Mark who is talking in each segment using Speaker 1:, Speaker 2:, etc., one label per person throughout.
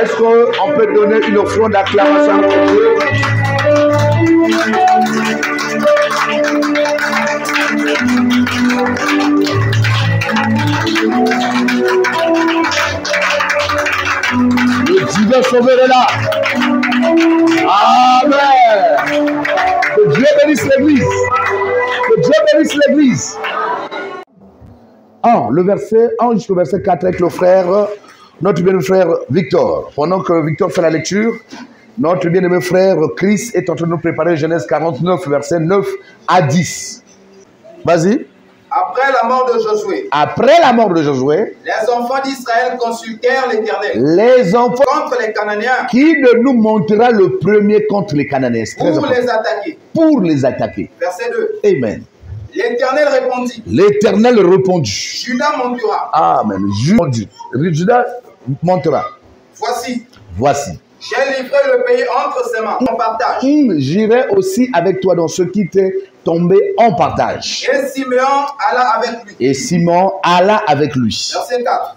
Speaker 1: Est-ce qu'on peut donner une offrande d'acclamation à notre Dieu? Le divin sauveur est là. Amen. Que Dieu bénisse l'église. Que Dieu bénisse l'église. Le verset 1 jusqu'au verset 4 avec le frère, notre bien-aimé frère Victor. Pendant que Victor fait la lecture, notre bien-aimé frère Chris est en train de nous préparer Genèse 49, verset 9 à 10. Vas-y.
Speaker 2: Après la mort de Josué.
Speaker 1: Après la mort de Josué,
Speaker 2: les enfants d'Israël consultèrent l'Éternel.
Speaker 1: Les enfants
Speaker 2: contre les Cananéens.
Speaker 1: Qui de nous montera le premier contre les Cananéens?
Speaker 2: Pour les attaquer.
Speaker 1: Pour les attaquer.
Speaker 2: Verset 2.
Speaker 1: Amen.
Speaker 2: L'Éternel répondit.
Speaker 1: L'Éternel répondit.
Speaker 2: Judas montera.
Speaker 1: Amen. Judas montera. Voici.
Speaker 2: J'ai livré le pays entre ses mains. En partage.
Speaker 1: J'irai aussi avec toi dans ce qui t'est tombé en partage.
Speaker 2: Et Simeon alla avec lui.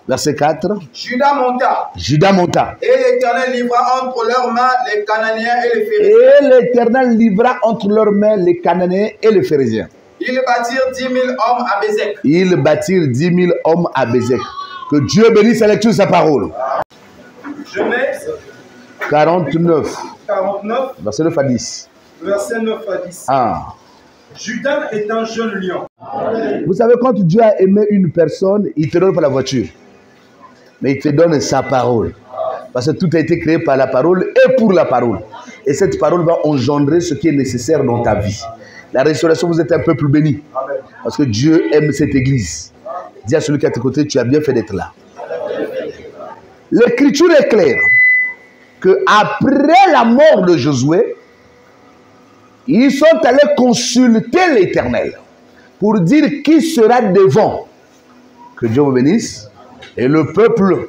Speaker 1: Verset 4.
Speaker 2: Judas monta. Et l'Éternel livra entre leurs mains les Cananéens et les Phéréziens.
Speaker 1: Et l'Éternel livra entre leurs mains les Cananéens et les Phéréziens.
Speaker 2: Ils bâtirent 10 000 hommes à Bézek.
Speaker 1: Ils bâtirent 10 000 hommes à Bézek. Que Dieu bénisse la lecture de sa parole.
Speaker 2: Genèse
Speaker 1: 49.
Speaker 2: 49.
Speaker 1: Verset 9 à 10.
Speaker 2: Verset 9 à 10. Judas est un jeune lion.
Speaker 1: Vous savez, quand Dieu a aimé une personne, il ne te donne pas la voiture. Mais il te donne sa parole. Parce que tout a été créé par la parole et pour la parole. Et cette parole va engendrer ce qui est nécessaire dans ta vie. La restauration, vous êtes un peuple béni. Parce que Dieu aime cette église. Dis à celui qui est à tes côtés, tu as bien fait d'être là. L'écriture est claire. Que après la mort de Josué, ils sont allés consulter l'Éternel pour dire qui sera devant. Que Dieu vous bénisse. Et le peuple,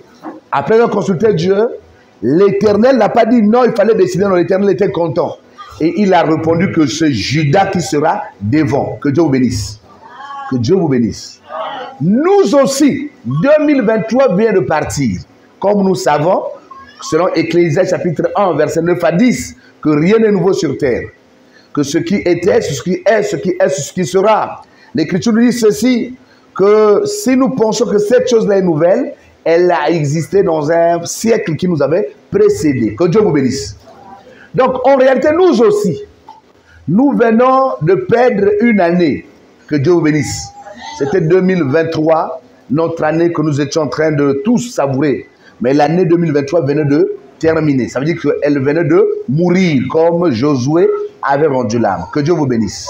Speaker 1: après avoir consulté Dieu, l'Éternel n'a pas dit non, il fallait décider, non, l'Éternel était content. Et il a répondu que c'est Judas qui sera devant. Que Dieu vous bénisse. Que Dieu vous bénisse. Nous aussi, 2023 vient de partir. Comme nous savons, selon Ecclésiaste chapitre 1, verset 9 à 10, que rien n'est nouveau sur terre. Que ce qui était, ce qui est, ce qui est, ce qui sera. L'Écriture nous dit ceci, que si nous pensons que cette chose-là est nouvelle, elle a existé dans un siècle qui nous avait précédé. Que Dieu vous bénisse. Donc, en réalité, nous aussi, nous venons de perdre une année. Que Dieu vous bénisse. C'était 2023, notre année que nous étions en train de tous savourer. Mais l'année 2023 venait de terminer. Ça veut dire qu'elle venait de mourir, comme Josué avait rendu l'âme. Que Dieu vous bénisse.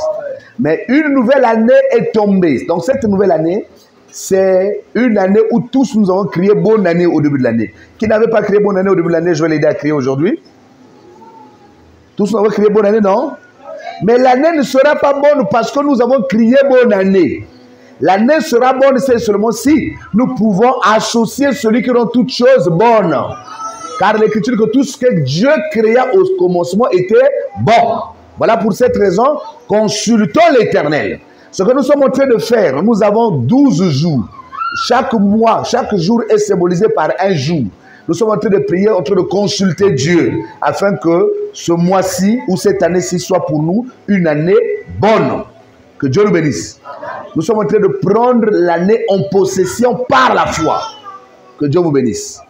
Speaker 1: Mais une nouvelle année est tombée. Donc cette nouvelle année, c'est une année où tous nous avons crié bonne année au début de l'année. Qui n'avait pas crié bonne année au début de l'année, je vais l'aider à crier aujourd'hui. Tous nous avons crié bonne année, non? Mais l'année ne sera pas bonne parce que nous avons crié bonne année. L'année sera bonne, c'est seulement si nous pouvons associer celui qui rend toutes choses bonnes. Car l'Écriture que tout ce que Dieu créa au commencement était bon. Voilà pour cette raison, consultons l'Éternel. Ce que nous sommes en train de faire, nous avons 12 jours. Chaque mois, chaque jour est symbolisé par un jour. Nous sommes en train de prier, en train de consulter Dieu, afin que ce mois-ci ou cette année-ci soit pour nous une année bonne. Que Dieu nous bénisse. Nous sommes en train de prendre l'année en possession par la foi. Que Dieu vous bénisse.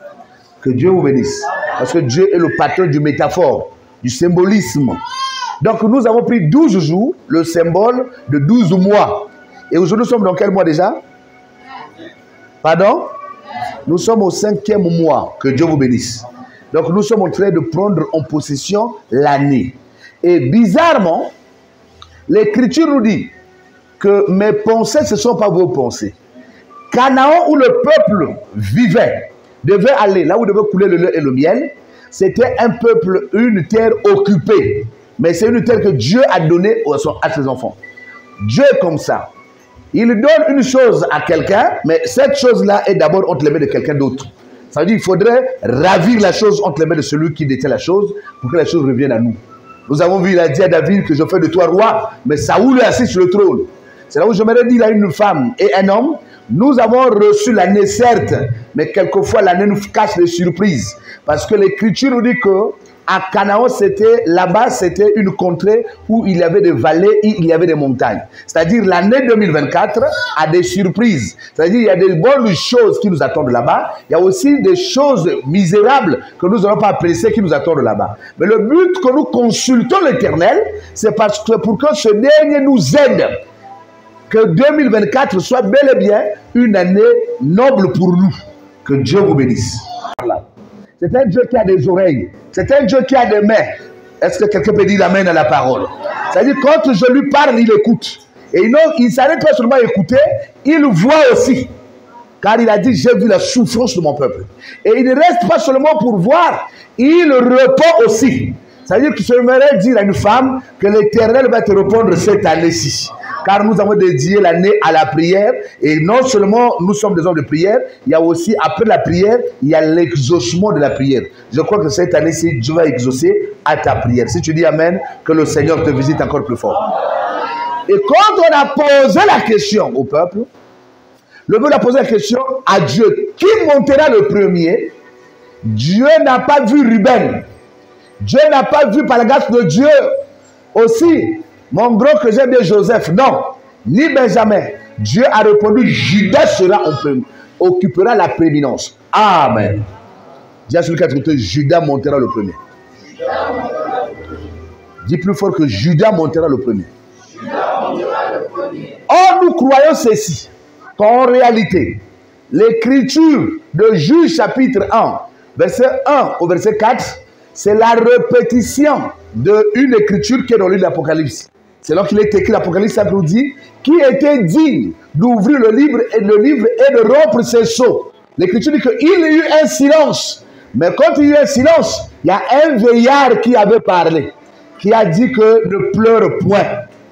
Speaker 1: Que Dieu vous bénisse. Parce que Dieu est le patron du métaphore, du symbolisme. Donc nous avons pris 12 jours, le symbole de 12 mois. Et aujourd'hui nous sommes dans quel mois déjà? Pardon? Nous sommes au 5e mois. Que Dieu vous bénisse. Donc nous sommes en train de prendre en possession l'année. Et bizarrement, l'Écriture nous dit que mes pensées, ce ne sont pas vos pensées. Canaan, où le peuple vivait, devait aller, là où devait couler le lait et le miel, c'était un peuple, une terre occupée. Mais c'est une terre que Dieu a donnée à ses enfants. Dieu est comme ça. Il donne une chose à quelqu'un, mais cette chose-là est d'abord entre les mains de quelqu'un d'autre. Ça veut dire qu'il faudrait ravir la chose entre les mains de celui qui détient la chose pour que la chose revienne à nous. Nous avons vu, il a dit à David que je fais de toi roi, mais Saoul est assis sur le trône. C'est là où j'aimerais dire à une femme et un homme, nous avons reçu l'année certes, mais quelquefois l'année nous cache des surprises. Parce que l'Écriture nous dit que à Canaan, là-bas, c'était une contrée où il y avait des vallées et il y avait des montagnes. C'est-à-dire l'année 2024 a des surprises. C'est-à-dire il y a des bonnes choses qui nous attendent là-bas. Il y a aussi des choses misérables que nous n'allons pas apprécier qui nous attendent là-bas. Mais le but que nous consultons l'Éternel, c'est parce que pour que ce dernier nous aide, que 2024 soit bel et bien une année noble pour nous. Que Dieu vous bénisse. C'est un Dieu qui a des oreilles. C'est un Dieu qui a des mains. Est-ce que quelqu'un peut dire amen à la parole? C'est-à-dire, quand je lui parle, il écoute. Et il ne s'arrête pas seulement à écouter, il voit aussi. Car il a dit, j'ai vu la souffrance de mon peuple. Et il ne reste pas seulement pour voir, il répond aussi. C'est-à-dire que j'aimerais dire à une femme que l'Éternel va te répondre cette année-ci. Car nous avons dédié l'année à la prière. Et non seulement nous sommes des hommes de prière, il y a aussi, après la prière, il y a l'exaucement de la prière. Je crois que cette année-ci, Dieu va exaucer à ta prière. Si tu dis amen, que le Seigneur te visite encore plus fort. Et quand on a posé la question au peuple, le peuple a posé la question à Dieu. Qui montera le premier? Dieu n'a pas vu Ruben. Dieu n'a pas vu par la grâce de Dieu aussi mon gros que j'aime bien Joseph. Non, ni Benjamin. Dieu a répondu, Judas sera en premier, occupera la prééminence. Amen. Dis à celui qui a traité, Judas montera le premier. Dis plus fort que Judas montera le premier. Or, nous croyons ceci, qu'en réalité, l'écriture de Juge chapitre 1, verset 1 au verset 4, c'est la répétition d'une écriture qui est dans le livre de l'Apocalypse. C'est là qu'il est écrit, l'Apocalypse, ça nous dit, qui était digne d'ouvrir le livre et de rompre ses sceaux. L'écriture dit qu'il y a eu un silence. Mais quand il y a eu un silence, il y a un vieillard qui avait parlé, qui a dit que ne pleure point.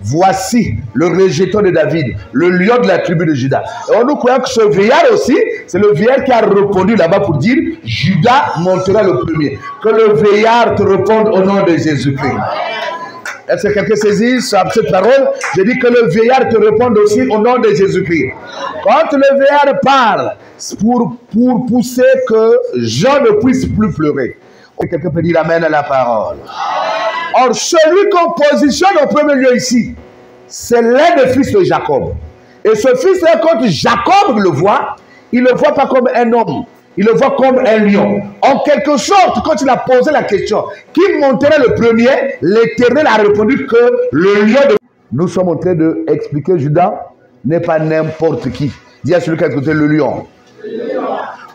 Speaker 1: Voici le rejeton de David, le lion de la tribu de Judas. Et nous croyons que ce vieillard aussi, c'est le vieillard qui a répondu là-bas pour dire, Judas montera le premier. Que le vieillard te réponde au nom de Jésus-Christ. Est-ce que quelqu'un saisit cette parole? Je dis que le vieillard te réponde aussi au nom de Jésus-Christ. Quand le vieillard parle, pour pousser que Jean ne puisse plus pleurer. Quelqu'un peut dire amen à la parole. Or, celui qu'on positionne au premier lieu ici, c'est l'un des fils de Jacob. Et ce fils-là, quand Jacob le voit, il ne le voit pas comme un homme. Il le voit comme un lion. En quelque sorte, quand il a posé la question, qui monterait le premier, l'Éternel a répondu que le lion de... Nous sommes en train d'expliquer Judas n'est pas n'importe qui. Dis à celui qui a écouté le lion.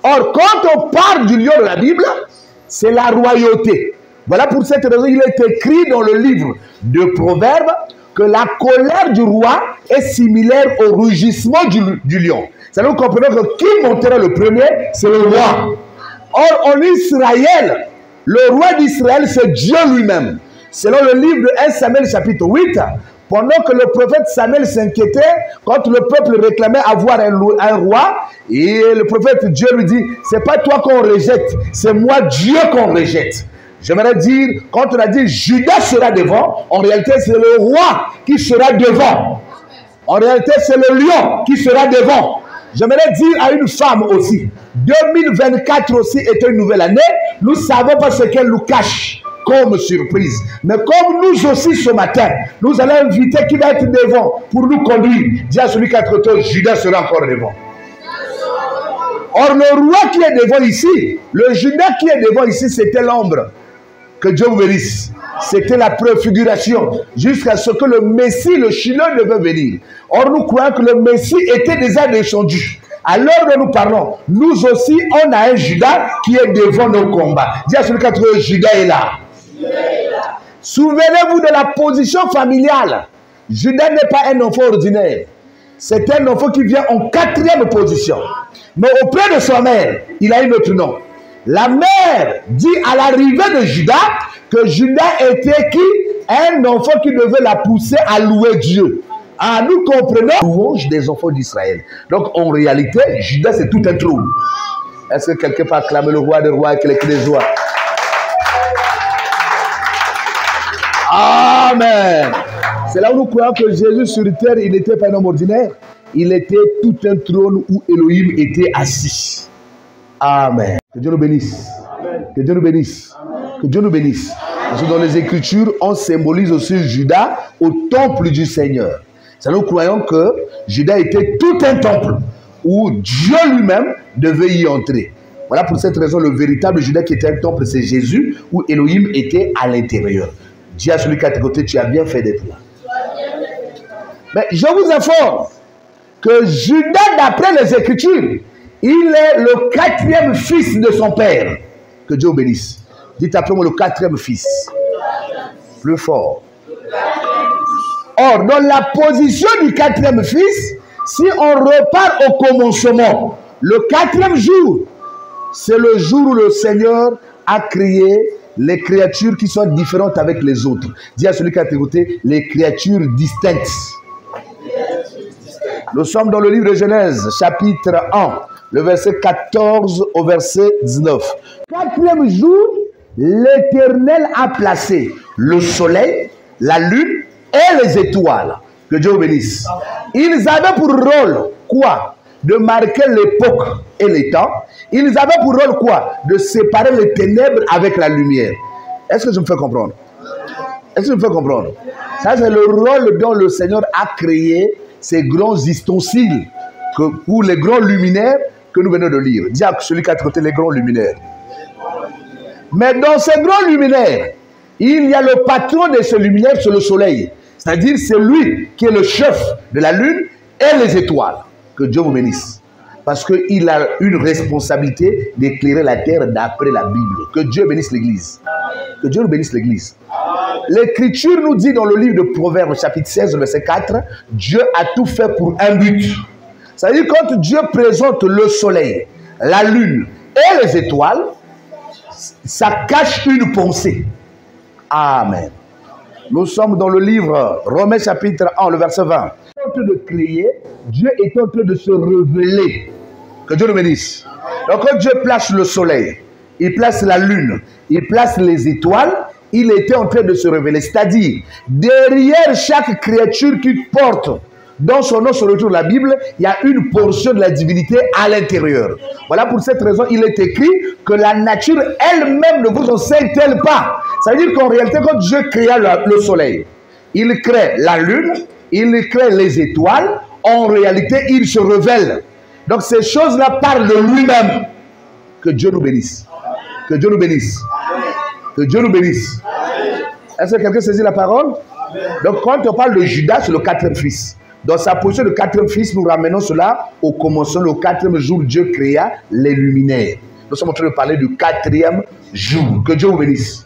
Speaker 1: Or, quand on parle du lion de la Bible, c'est la royauté. Voilà pour cette raison, il est écrit dans le livre de Proverbes que la colère du roi est similaire au rugissement du lion. C'est là que nous comprenons que qui montera le premier, c'est le roi. Or, en Israël, le roi d'Israël, c'est Dieu lui-même. Selon le livre de 1 Samuel chapitre 8, pendant que le prophète Samuel s'inquiétait, quand le peuple réclamait avoir un roi, et le prophète Dieu lui dit, c'est pas toi qu'on rejette, c'est moi Dieu qu'on rejette. J'aimerais dire, quand on a dit Judas sera devant, en réalité c'est le roi qui sera devant. En réalité c'est le lion qui sera devant. J'aimerais dire à une femme aussi, 2024 aussi est une nouvelle année, nous ne savons pas ce qu'elle nous cache comme surprise. Mais comme nous aussi ce matin, nous allons inviter qui va être devant pour nous conduire. Dis à celui qui a traité, Judas sera encore devant. Or le roi qui est devant ici, le Judas qui est devant ici, c'était l'ombre. Que Dieu vous bénisse. C'était la préfiguration jusqu'à ce que le Messie, le Shiloh, devait venir. Or nous croyons que le Messie était déjà descendu. À l'heure où nous parlons, nous aussi, on a un Judas qui est devant nos combats. Dis à celui qui a trouvé, Judas est là. Souvenez-vous de la position familiale. Judas n'est pas un enfant ordinaire. C'est un enfant qui vient en 4e position. Mais auprès de sa mère, il a un autre nom. La mère dit à l'arrivée de Judas que Judas était qui? Un enfant qui devait la pousser à louer Dieu. Ah, nous comprenons la louange des enfants d'Israël. Donc en réalité, Judas c'est tout un trou. Est-ce que quelqu'un peut acclamer le roi des rois avec les cris de joie? Amen. C'est là où nous croyons que Jésus sur terre, il n'était pas un homme ordinaire. Il était tout un trône où Elohim était assis. Amen. Que Dieu nous bénisse. Amen. Que Dieu nous bénisse. Amen. Que Dieu nous bénisse. Parce que dans les Écritures, on symbolise aussi Judas au temple du Seigneur. Ça, nous croyons que Judas était tout un temple où Dieu lui-même devait y entrer. Voilà pour cette raison, le véritable Judas qui était un temple, c'est Jésus, où Elohim était à l'intérieur. Dis à celui qui est à tes côtés, tu as bien fait d'être là. Mais je vous informe que Judas, d'après les Écritures, il est le 4e fils de son père. Que Dieu vous bénisse. Dites après moi le 4e fils. Plus fort. Or, dans la position du 4e fils, si on repart au commencement, le 4e jour, c'est le jour où le Seigneur a créé les créatures qui sont différentes avec les autres. Dis à celui qui a écouté, les créatures distinctes. Nous sommes dans le livre de Genèse, chapitre 1, le verset 14 au verset 19. 4e jour, l'Éternel a placé le soleil, la lune et les étoiles. Que Dieu vous bénisse. Ils avaient pour rôle quoi? De marquer l'époque et les temps. Ils avaient pour rôle quoi? De séparer les ténèbres avec la lumière. Est-ce que je me fais comprendre? Est-ce que je me fais comprendre? Ça, c'est le rôle dont le Seigneur a créé ces grands ustensiles pour les grands luminaires que nous venons de lire. Dis à celui qui a traité les grands luminaires. Mais dans ces grands luminaires, il y a le patron de ces luminaires, c'est le soleil. C'est-à-dire, c'est lui qui est le chef de la lune et les étoiles. Que Dieu vous bénisse. Parce qu'il a une responsabilité d'éclairer la terre d'après la Bible. Que Dieu bénisse l'Église. Que Dieu nous bénisse l'Église. L'Écriture nous dit dans le livre de Proverbes, chapitre 16, verset 4, Dieu a tout fait pour un but. C'est-à-dire, quand Dieu présente le soleil, la lune et les étoiles, ça cache une pensée. Amen. Nous sommes dans le livre Romains chapitre 1, le verset 20. En train de créer, Dieu est en train de se révéler. Que Dieu nous bénisse. Donc quand Dieu place le soleil, il place la lune, il place les étoiles, il était en train de se révéler. C'est-à-dire, derrière chaque créature qui porte dans son nom, sur le tour de la Bible, il y a une portion de la divinité à l'intérieur. Voilà pour cette raison, il est écrit que la nature elle-même ne vous enseigne-t-elle pas. Ça veut dire qu'en réalité, quand Dieu créa le soleil, il crée la lune, il crée les étoiles, en réalité, il se révèle. Donc ces choses-là parlent de lui-même. Que Dieu nous bénisse. Que Dieu nous bénisse. Que Dieu nous bénisse. Est-ce que quelqu'un saisit la parole? Donc quand on parle de Judas, c'est le 4e fils. Dans sa position de 4e fils, nous ramenons cela au commencement, le 4e jour, Dieu créa les luminaires. Nous sommes en train de parler du 4e jour. Que Dieu vous bénisse.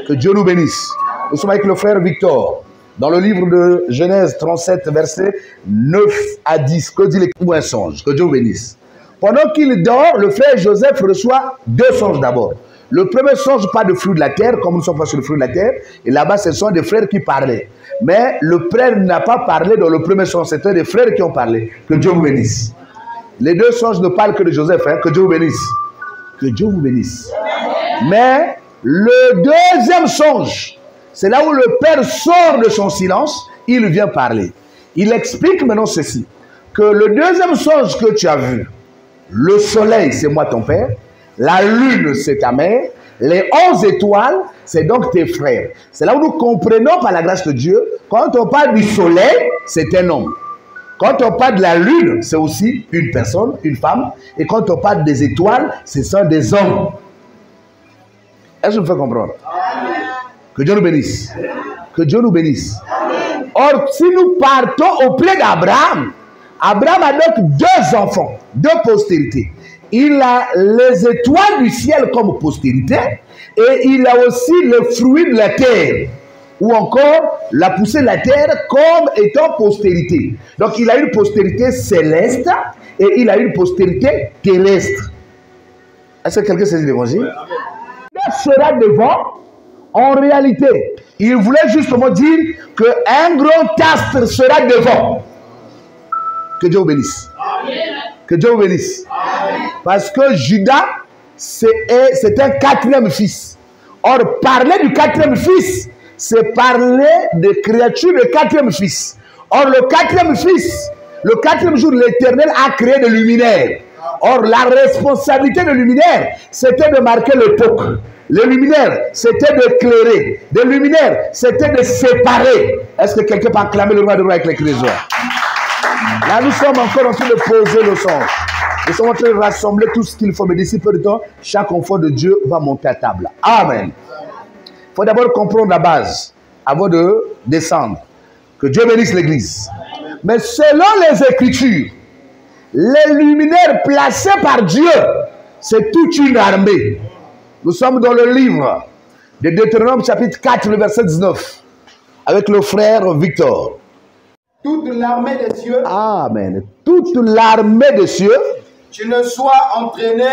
Speaker 1: Que Dieu nous bénisse. Nous sommes avec le frère Victor. Dans le livre de Genèse 37, versets 9 à 10, que dit un songe? Que Dieu vous bénisse. Pendant qu'il dort, le frère Joseph reçoit 2 songes d'abord. Le premier songe parle de fruits de la terre, comme nous sommes pas sur le fruit de la terre. Et là-bas, ce sont des frères qui parlaient. Mais le frère n'a pas parlé dans le premier songe. C'était des frères qui ont parlé. Que Dieu vous bénisse. Les 2 songes ne parlent que de Joseph. Hein? Que Dieu vous bénisse. Que Dieu vous bénisse. Mais le 2e songe, c'est là où le Père sort de son silence, il vient parler. Il explique maintenant ceci, que le 2e songe que tu as vu, le soleil, c'est moi ton Père, la lune, c'est ta mère, les 11 étoiles, c'est donc tes frères. C'est là où nous comprenons par la grâce de Dieu, quand on parle du soleil, c'est un homme. Quand on parle de la lune, c'est aussi une personne, une femme. Et quand on parle des étoiles, ce sont des hommes. Est-ce que je me fais comprendre? Amen. Que Dieu nous bénisse. Que Dieu nous bénisse. Amen. Or, si nous partons auprès d'Abraham, Abraham a donc 2 enfants, 2 postérités. Il a les étoiles du ciel comme postérité et il a aussi le fruit de la terre ou encore la poussée de la terre comme étant postérité. Donc, il a une postérité céleste et il a une postérité terrestre. Est-ce que quelqu'un saisit l'évangile? Sera devant. En réalité, il voulait justement dire qu'un grand astre sera devant. Que Dieu vous bénisse. Amen. Que Dieu vous bénisse. Amen. Parce que Judas, c'est un 4e fils. Or, parler du 4e fils, c'est parler de créatures de quatrième fils. Or, le quatrième jour, l'Éternel a créé des luminaires. Or, la responsabilité de luminaire, c'était de marquer l'époque. Les luminaires, c'était d'éclairer. Des luminaires, c'était de séparer. Est-ce que quelqu'un peut acclamer le roi de roi avec les trésors? Là, nous sommes encore en train de poser le songe. Nous sommes en train de rassembler tout ce qu'il faut. Mais d'ici peu de temps, chaque enfant de Dieu va monter à table. Amen. Il faut d'abord comprendre la base avant de descendre. Que Dieu bénisse l'Église. Mais selon les Écritures, les luminaires placés par Dieu, c'est toute une armée. Nous sommes dans le livre de Deutéronome chapitre 4, le verset 19, avec le frère Victor.
Speaker 2: Toute l'armée des cieux.
Speaker 1: Amen. Toute l'armée des cieux.
Speaker 2: Tu ne sois entraîné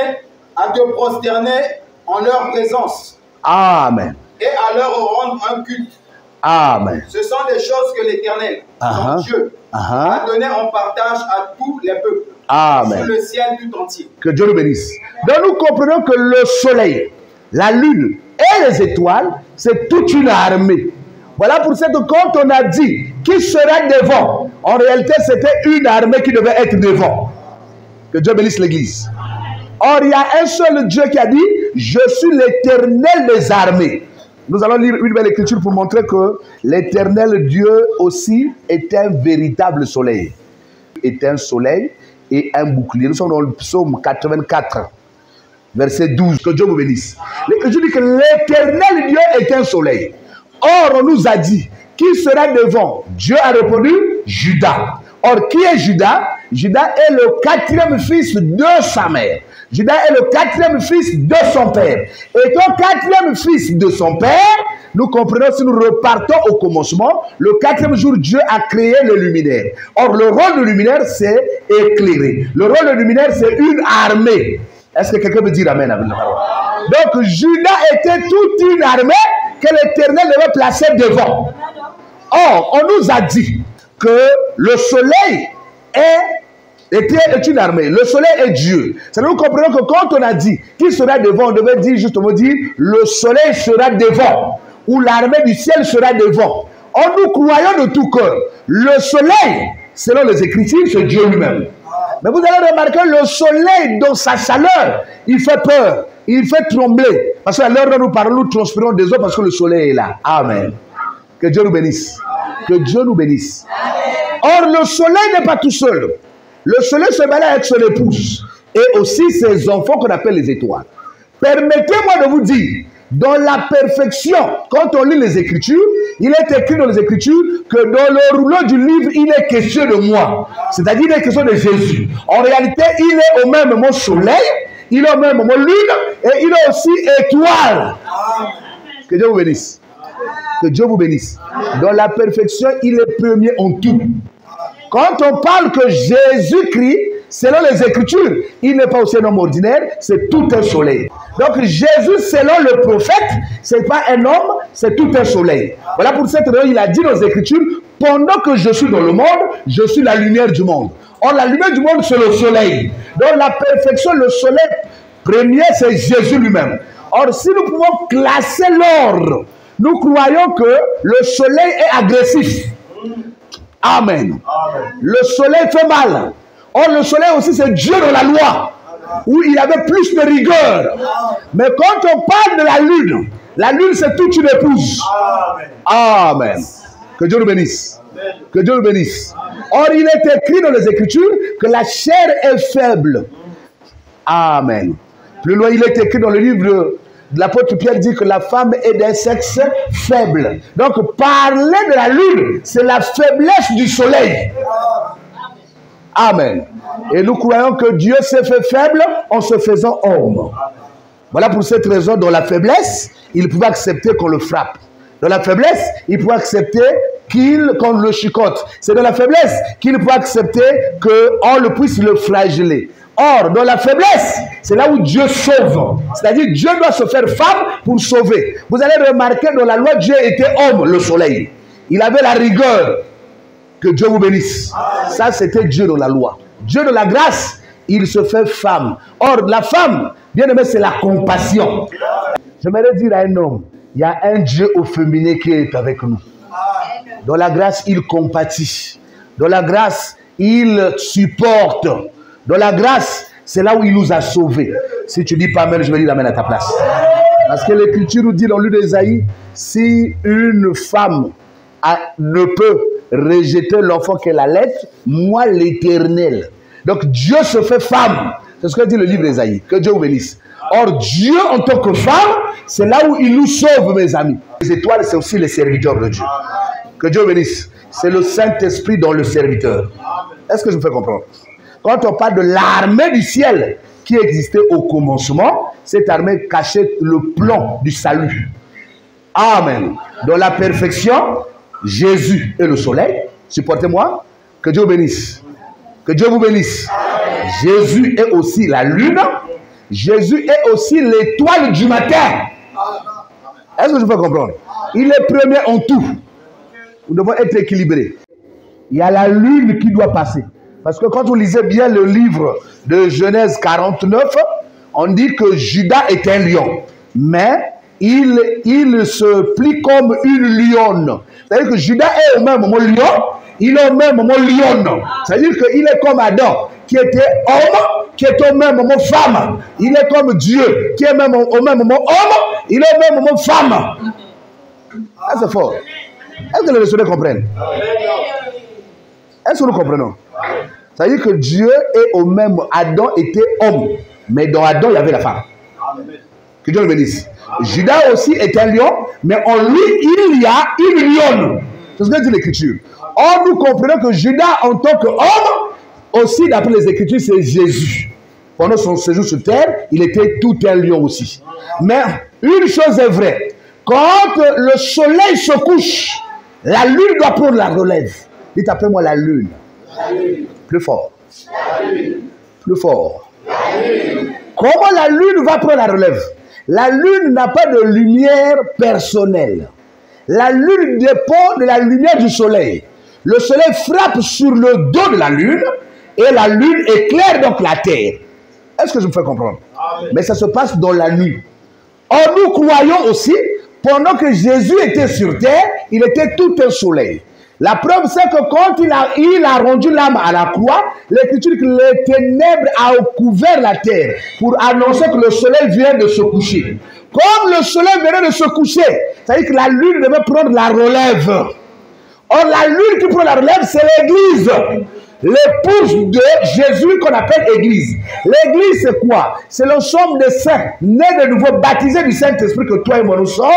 Speaker 2: à te prosterner en leur présence.
Speaker 1: Amen.
Speaker 2: Et à leur rendre un culte.
Speaker 1: Amen.
Speaker 2: Ce sont des choses que l'Éternel, ton Dieu, a donné en partage à tous les peuples.
Speaker 1: Amen.
Speaker 2: Sur le ciel tout entier.
Speaker 1: Que Dieu nous bénisse. Donc nous comprenons que le soleil, la lune et les étoiles, c'est toute une armée. Voilà pour ça que quand on a dit qui serait devant, en réalité c'était une armée qui devait être devant. Que Dieu bénisse l'Église. Or il y a un seul Dieu qui a dit, je suis l'Éternel des armées. Nous allons lire une belle écriture pour montrer que l'Éternel Dieu aussi est un véritable soleil. Est un soleil et un bouclier. Nous sommes dans le psaume 84, verset 12. Que Dieu vous bénisse. L'écriture dit que l'Éternel Dieu est un soleil. Or, on nous a dit, qui sera devant? Dieu a répondu, Judas. Or, qui est Judas? Judas est le quatrième fils de sa mère. Judas est le quatrième fils de son père. Et ton quatrième fils de son père, nous comprenons si nous repartons au commencement, le quatrième jour, Dieu a créé le luminaire. Or, le rôle de luminaire, c'est éclairer. Le rôle de luminaire, c'est une armée. Est-ce que quelqu'un peut dire Amen avec la parole? Donc, Judas était toute une armée que l'Éternel devait placer devant. Or, on nous a dit que le soleil est une armée. Le soleil est Dieu. C'est nous comprenons que quand on a dit qui sera devant, on devait dire justement dire le soleil sera devant ou l'armée du ciel sera devant. Or, nous croyons de tout cœur. Le soleil, selon les Écritures, c'est Dieu lui-même. Mais vous allez remarquer le soleil dans sa chaleur, il fait peur, il fait trembler. Parce qu'à l'heure où nous parlons, nous transpirons des eaux parce que le soleil est là. Amen. Que Dieu nous bénisse. Que Dieu nous bénisse. Or, le soleil n'est pas tout seul. Le soleil se balade avec son épouse et aussi ses enfants qu'on appelle les étoiles. Permettez-moi de vous dire, dans la perfection, quand on lit les Écritures, il est écrit dans les Écritures que dans le rouleau du livre, il est question de moi. C'est-à-dire, il est question de Jésus. En réalité, il est au même moment soleil, il est au même moment lune, et il est aussi étoile. Que Dieu vous bénisse. Que Dieu vous bénisse. Dans la perfection, il est premier en tout. Quand on parle que Jésus-Christ, selon les Écritures, il n'est pas aussi un homme ordinaire, c'est tout un soleil. Donc Jésus, selon le prophète, ce n'est pas un homme, c'est tout un soleil. Voilà pour cette raison, il a dit dans les Écritures, pendant que je suis dans le monde, je suis la lumière du monde. Or, la lumière du monde, c'est le soleil. Dans la perfection, le soleil premier, c'est Jésus lui-même. Or, si nous pouvons classer l'ordre, nous croyons que le soleil est agressif. Amen. Le soleil fait mal. Or, le soleil aussi, c'est Dieu dans la loi, où il avait plus de rigueur. Mais quand on parle de la lune, c'est toute une épouse. Amen. Que Dieu nous bénisse. Que Dieu nous bénisse. Or, il est écrit dans les Écritures que la chair est faible. Amen. Plus loin, il est écrit dans le livre de l'apôtre Pierre, dit que la femme est d'un sexe faible. Donc, parler de la lune, c'est la faiblesse du soleil. Amen. Et nous croyons que Dieu s'est fait faible en se faisant homme. Voilà pour cette raison, dans la faiblesse, il pouvait accepter qu'on le frappe. Dans la faiblesse, il pouvait accepter qu'on le chicote. C'est dans la faiblesse qu'il peut accepter qu'on le puisse le flageller. Or, dans la faiblesse, c'est là où Dieu sauve. C'est-à-dire, Dieu doit se faire femme pour sauver. Vous allez remarquer, dans la loi, Dieu était homme, le soleil. Il avait la rigueur. Que Dieu vous bénisse. Ça, c'était Dieu dans la loi. Dieu de la grâce, il se fait femme. Or, la femme, bien aimé, c'est la compassion. J'aimerais dire à un homme Il y a un Dieu efféminé qui est avec nous. Dans la grâce, il compatit. Dans la grâce, il supporte. Dans la grâce, c'est là où il nous a sauvés. Si tu dis pas amen, je vais dire amen à ta place. Parce que l'Écriture nous dit dans le livre d'Ésaïe, si une femme ne peut rejeter l'enfant qu'elle allait, moi l'Éternel. Donc Dieu se fait femme. C'est ce que dit le livre d'Ésaïe. Que Dieu vous bénisse. Or Dieu en tant que femme, c'est là où il nous sauve, mes amis. Les étoiles, c'est aussi les serviteurs de Dieu. Que Dieu vous bénisse. C'est le Saint-Esprit dans le serviteur. Est-ce que je me fais comprendre? Quand on parle de l'armée du ciel qui existait au commencement, cette armée cachait le plan du salut. Amen. Dans la perfection, Jésus est le soleil. Supportez-moi. Que Dieu vous bénisse. Que Dieu vous bénisse. Amen. Jésus est aussi la lune. Jésus est aussi l'étoile du matin. Est-ce que je peux comprendre? Il est premier en tout. Nous devons être équilibrés. Il y a la lune qui doit passer. Parce que quand vous lisez bien le livre de Genèse 49, on dit que Judas est un lion. Mais il se plie comme une lionne. C'est-à-dire que Judas est au même moment lion, il est au même moment lionne. C'est-à-dire qu'il est comme Adam, qui était homme, qui est au même moment femme. Il est comme Dieu, qui est même au même moment homme, il est au même moment femme. Ah, c'est fort. Est-ce que les leçons comprennent? Est-ce que nous comprenons? C'est-à-dire que Dieu est au même... Adam était homme, mais dans Adam, il y avait la femme. Que Dieu le bénisse. Judas aussi est un lion, mais en lui, il y a une lionne. C'est ce que dit l'Écriture. Or, nous comprenons que Judas, en tant qu'homme, aussi, d'après les Écritures, c'est Jésus. Pendant son séjour sur terre, il était tout un lion aussi. Mais une chose est vraie. Quand le soleil se couche, la lune doit prendre la relève. Dites après moi la lune. Plus fort. Plus fort. Comment la lune va prendre la relève? La lune n'a pas de lumière personnelle. La lune dépend de la lumière du soleil. Le soleil frappe sur le dos de la lune et la lune éclaire donc la terre. Est-ce que je me fais comprendre? Mais ça se passe dans la nuit. Or, nous croyons aussi, pendant que Jésus était sur terre, il était tout un soleil. La preuve, c'est que quand il a rendu l'âme à la croix, l'Écriture dit que les ténèbres ont couvert la terre pour annoncer que le soleil vient de se coucher. Comme le soleil venait de se coucher, c'est-à-dire que la lune devait prendre la relève. Or, la lune qui prend la relève, c'est l'Église. L'épouse de Jésus qu'on appelle Église. L'Église, c'est quoi? C'est l'ensemble des saints, nés de nouveau, baptisés du Saint-Esprit que toi et moi nous sommes.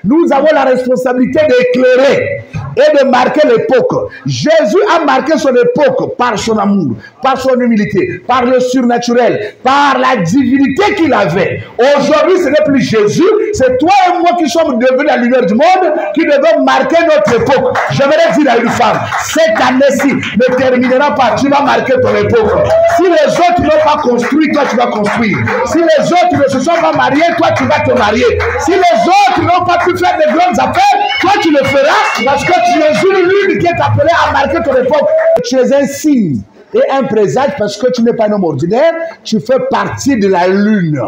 Speaker 1: Nous avons la responsabilité d'éclairer et de marquer l'époque. Jésus a marqué son époque par son amour, par son humilité, par le surnaturel, par la divinité qu'il avait. Aujourd'hui, ce n'est plus Jésus, c'est toi et moi qui sommes devenus la lumière du monde, qui devons marquer notre époque. J'aimerais dire à une femme, cette année-ci ne terminera pas, tu vas marquer ton époque. Si les autres n'ont pas construit, toi tu vas construire. Si les autres ne se sont pas mariés, toi tu vas te marier. Si les autres n'ont pas pu faire de grandes affaires, toi tu le feras parce que tu es une lune qui est appelée à marquer ton époque. Tu es un signe et un présage parce que tu n'es pas un homme ordinaire, tu fais partie de la lune.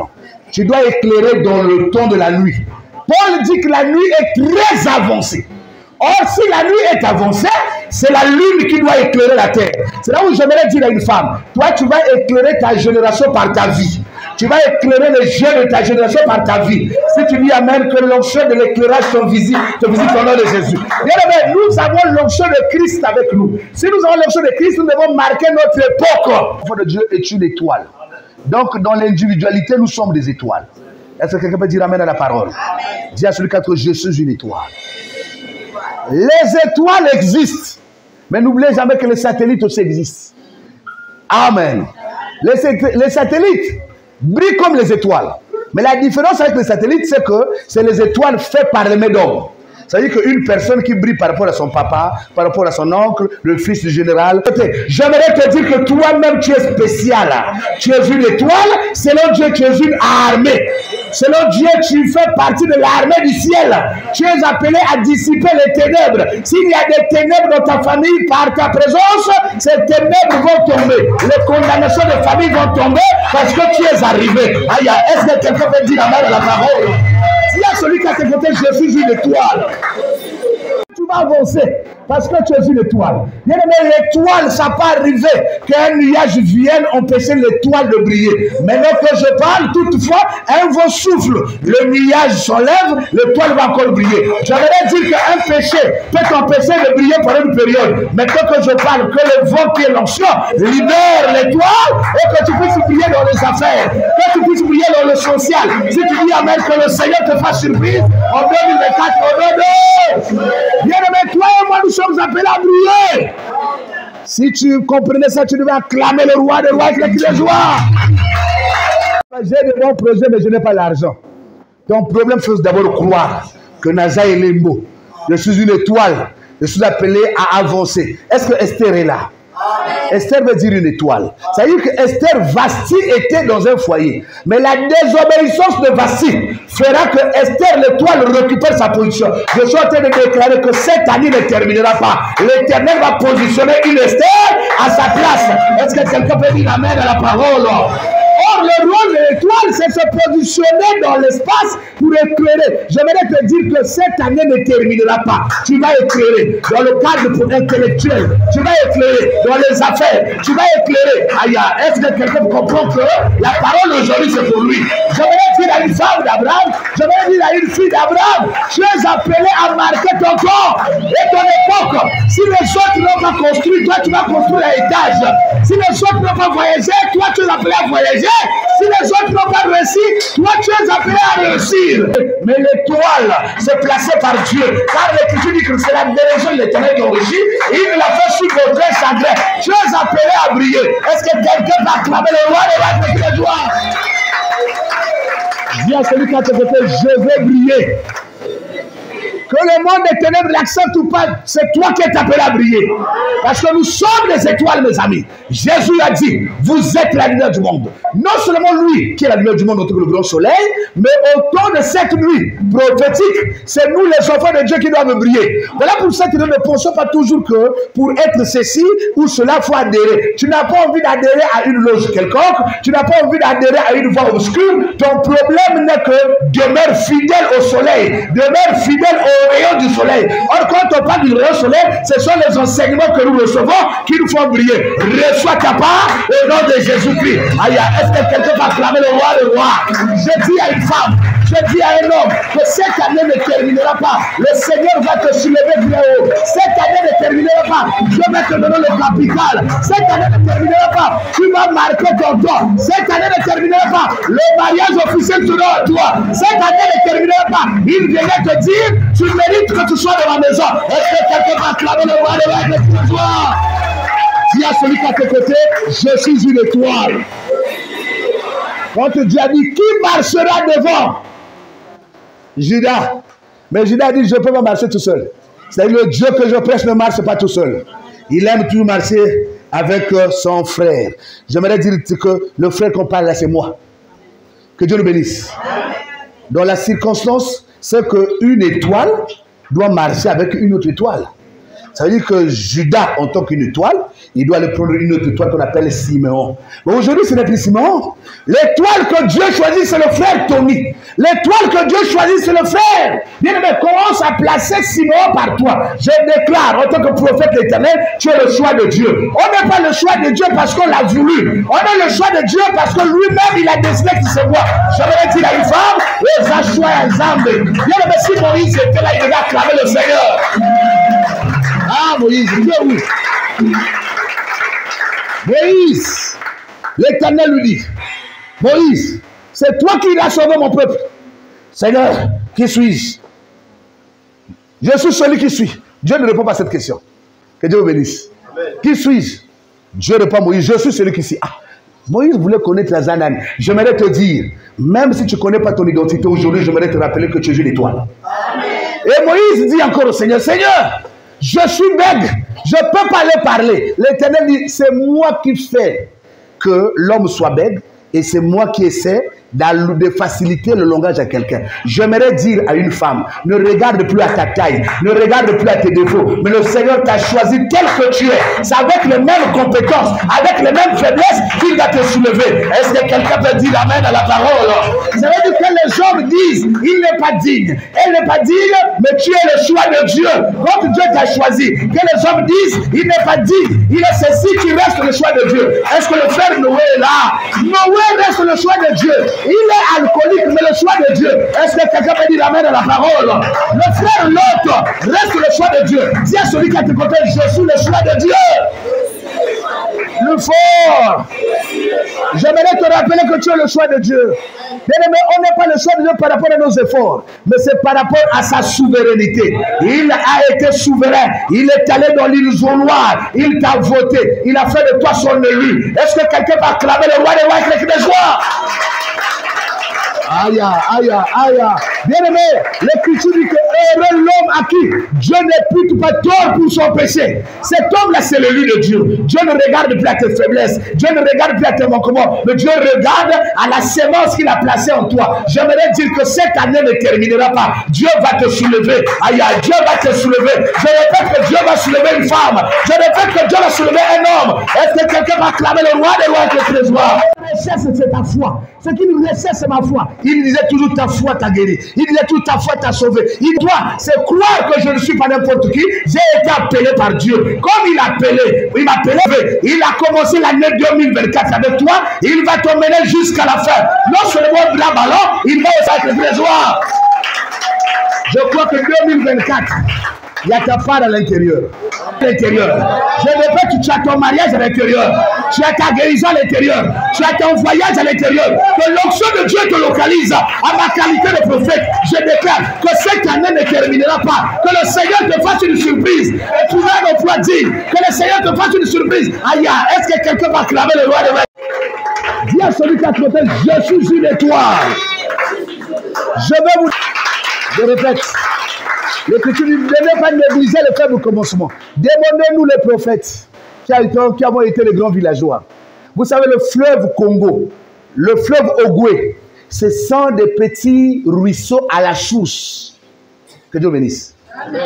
Speaker 1: Tu dois éclairer dans le temps de la nuit. Paul dit que la nuit est très avancée. Or, si la nuit est avancée, c'est la lune qui doit éclairer la terre. C'est là où j'aimerais dire à une femme, toi tu vas éclairer ta génération par ta vie. Tu vas éclairer les jeunes de ta génération par ta vie. Si tu dis amen, que l'onction de l'éclairage te visite au nom de Jésus. Bien aimé, nous avons l'onction de Christ avec nous. Si nous avons l'onction de Christ, nous devons marquer notre époque. L'enfant de Dieu est une étoile. Donc, dans l'individualité, nous sommes des étoiles. Est-ce que quelqu'un peut dire amen à la parole? Amen. Dis à celui qui a que je suis une étoile. Les étoiles existent. Mais n'oubliez jamais que les satellites aussi existent. Amen. Les satellites brillent comme les étoiles. Mais la différence avec les satellites, c'est que c'est les étoiles faites par les mains d'hommes. C'est-à-dire qu'une personne qui brille par rapport à son papa, par rapport à son oncle, le fils du général. J'aimerais te dire que toi-même, tu es spécial. Tu es une étoile. Selon Dieu, tu es une armée. Selon Dieu, tu fais partie de l'armée du ciel. Tu es appelé à dissiper les ténèbres. S'il y a des ténèbres dans ta famille, par ta présence, ces ténèbres vont tomber. Les condamnations de famille vont tomber parce que tu es arrivé. Aïe, est-ce que quelqu'un peut dire amen à la parole? Dis à celui qui a tes côtés, je suis une étoile. Tu vas avancer parce que tu es une étoile. Bien aimé, l'étoile, ça peut arriver qu'un nuage vienne empêcher l'étoile de briller. Maintenant que je parle, toutefois, un vent souffle, le nuage s'enlève, l'étoile va encore briller. J'aimerais dire qu'un péché peut t'empêcher de briller pour une période. Maintenant que je parle, que le vent qui est l'ancien libère l'étoile et que tu puisses briller dans les affaires, que tu puisses briller dans le social. Si tu dis amen, que le Seigneur te fasse surprise en 2024, au nom de bien aimé, toi et moi, nous sommes appelés à briller. Si tu comprenais ça, tu devais acclamer le roi des rois avec les cris de joie. J'ai de bons projets, mais je n'ai pas l'argent. Ton problème, c'est d'abord croire que Naza est Lembo. Je suis une étoile. Je suis appelé à avancer. Est-ce que Esther est là? Esther veut dire une étoile. Ça veut dire que Esther, Vasti était dans un foyer. Mais la désobéissance de Vasti fera que Esther, l'étoile, récupère sa position. Je suis en train de déclarer que cette année ne terminera pas. L'Éternel va positionner une Esther à sa place. Est-ce que quelqu'un peut dire amen à la parole? Or, le rôle de l'étoile, c'est se positionner dans l'espace pour éclairer. J'aimerais te dire que cette année ne terminera pas. Tu vas éclairer dans le cadre intellectuel. Tu vas éclairer dans les affaires. Tu vas éclairer. Aïe, est-ce que quelqu'un comprend que la parole aujourd'hui, c'est pour lui? J'aimerais dire à une femme d'Abraham, j'aimerais dire à une fille d'Abraham, tu es appelé à marquer ton corps et ton époque. Si les autres n'ont pas construit, toi, tu vas construire un étage. Si les autres n'ont pas voyagé, toi, tu es appelé à voyager. Si les autres n'ont pas réussi, toi tu es appelé à réussir. Mais l'étoile, c'est placé par Dieu. Car l'Écriture dit que c'est la direction de l'Éternel qui enrichit. Il l'a fait sous votre chagrin. Tu es appelé à briller. Est-ce que quelqu'un va acclamer le roi de la joie? Dis à celui qui a te fait, je vais briller. Que le monde des ténèbres l'accepte ou pas, c'est toi qui es appelé à briller. Parce que nous sommes des étoiles, mes amis. Jésus a dit, vous êtes la lumière du monde. Non seulement lui qui est la lumière du monde autour du grand soleil, mais autour de cette nuit prophétique, c'est nous les enfants de Dieu qui doivent briller. Voilà pour ça que nous ne pensons pas toujours que pour être ceci ou cela, il faut adhérer. Tu n'as pas envie d'adhérer à une loge quelconque, tu n'as pas envie d'adhérer à une voie obscure. Ton problème n'est que demeure fidèle au soleil, demeure fidèle au rayon du soleil. Or, quand on parle du rayon soleil, ce sont les enseignements que nous recevons qui nous font briller. Reçois ta part au nom de Jésus-Christ. Aïe, est-ce que quelqu'un va acclamer le roi, le roi? Je dis à une femme, je dis à un homme que cette année ne terminera pas. Le Seigneur va te soulever bien haut. Cette année ne terminera pas. Je vais te donner le capital. Cette année ne terminera pas. Tu vas marquer ton temps. Cette année ne terminera pas. Le mariage officiel sera à toi. Cette année ne terminera pas. Il viendrait te dire, tu mérites que tu sois dans ma maison. Est-ce que quelqu'un va acclamer le roi, le roi, le roi? Dis à celui qui est à tes côtés, je suis une étoile. Quand Dieu a dit, qui marchera devant? Judas. Mais Judas dit, je ne peux pas marcher tout seul. C'est-à-dire le Dieu que je prêche ne marche pas tout seul. Il aime toujours marcher avec son frère. J'aimerais dire que le frère qu'on parle là, c'est moi. Que Dieu nous bénisse. Dans la circonstance, c'est qu'une étoile doit marcher avec une autre étoile. Ça veut dire que Judas, en tant qu'une étoile, il doit aller prendre une autre étoile qu'on appelle Siméon. Mais aujourd'hui, ce n'est plus Siméon. L'étoile que Dieu choisit, c'est le frère Tony. L'étoile que Dieu choisit, c'est le frère. Bien aimé, commence à placer Siméon par toi. Je déclare, en tant que prophète éternel, tu es le choix de Dieu. On n'est pas le choix de Dieu parce qu'on l'a voulu. On est le choix de Dieu parce que lui-même, il a décidé qu'il se voit. Je vais dire à une femme, les achats à Zambé. Bien aimé, si Moïse était là, il devait acclamer le Seigneur. Ah, Moïse, Dieu, oui. Moïse, l'Éternel lui dit, Moïse, c'est toi qui as sauvé mon peuple. Seigneur, qui suis-je? Je suis celui qui suis. Dieu ne répond pas à cette question. Que Dieu vous bénisse. Amen. Qui suis-je? Dieu répond à Moïse, je suis celui qui suis. Ah, Moïse voulait connaître la Zanane. J'aimerais te dire, même si tu ne connais pas ton identité aujourd'hui, j'aimerais te rappeler que tu es une étoile. Amen. Et Moïse dit encore au Seigneur, Seigneur, je suis bègue, je ne peux pas leur parler. L'Éternel dit, c'est moi qui fais que l'homme soit bègue et c'est moi qui essaie de faciliter le langage à quelqu'un. J'aimerais dire à une femme, ne regarde plus à ta taille, ne regarde plus à tes défauts, mais le Seigneur t'a choisi tel que tu es. C'est avec les mêmes compétences, avec les mêmes faiblesses qu'il va te soulever. Est-ce que quelqu'un peut dire amen à la parole? Ça veut dire que les gens disent, il n'est pas digne. Elle n'est pas digne, mais tu es le choix de Dieu. Donc Dieu t'a choisi. Que les hommes disent, il n'est pas digne. Il est ceci qui reste le choix de Dieu. Est-ce que le frère Noé est là? Noé reste le choix de Dieu. Il est alcoolique, mais le choix de Dieu. Est-ce que quelqu'un peut dire amen à la parole? Le frère Lot reste le choix de Dieu. Dis à celui qui a te côté, je suis le choix de Dieu. Le fort. J'aimerais te rappeler que tu es le choix de Dieu. Bien-aimé, on n'est pas le choix de Dieu par rapport à nos efforts, mais c'est par rapport à sa souveraineté. Il a été souverain. Il est allé dans l'isoloir. Il t'a voté. Il a fait de toi son élu. Est-ce que quelqu'un va acclamer le roi des rois avec les cris de joie? Aïe, aïe, aïe. Bien-aimé, l'Écriture dit que heureux l'homme à qui Dieu n'épute pas tort pour son péché. Cet homme-là, c'est l'élu de Dieu. Dieu ne regarde plus à tes faiblesses. Dieu ne regarde plus à tes manquements. Mais Dieu regarde à la sémence qu'il a placée en toi. J'aimerais dire que cette année ne terminera pas. Dieu va te soulever. Aïe, aïe, Dieu va te soulever. Je répète que Dieu va soulever une femme. Je répète que Dieu va soulever un homme. Est-ce que quelqu'un va acclamer le roi des rois avec le trésor? C'est ta foi. Ce qui nous laissait, c'est ma foi. Il disait toujours ta foi t'a guéri. Il disait toujours ta foi t'a sauvé. Il doit, c'est croire que je ne suis pas n'importe qui. J'ai été appelé par Dieu. Comme il a appelé, il m'a appelé. Il a commencé l'année 2024 avec toi. Il va te mener jusqu'à la fin. Non seulement là-bas, il va aussi être trésor. Je crois que 2024, il y a ta part à l'intérieur. Je répète, tu as ton mariage à l'intérieur. Tu as ta guérison à l'intérieur. Tu as ton voyage à l'intérieur. Que l'onction de Dieu te localise. À ma qualité de prophète, je déclare que cette année ne terminera pas. Que le Seigneur te fasse une surprise. Et tu vas un emploi digne. Que le Seigneur te fasse une surprise. Aïe, est-ce que quelqu'un va acclamer le roi de la... Dis à celui qui a côté, je suis une étoile. Je vais vous... Je répète. L'Écriture dit, ne devez pas négliger le faible commencement. Demandez-nous les prophètes qui avons été les grands villageois. Vous savez, le fleuve Congo, le fleuve Ogoué, ce sont des petits ruisseaux à la source. Que Dieu bénisse.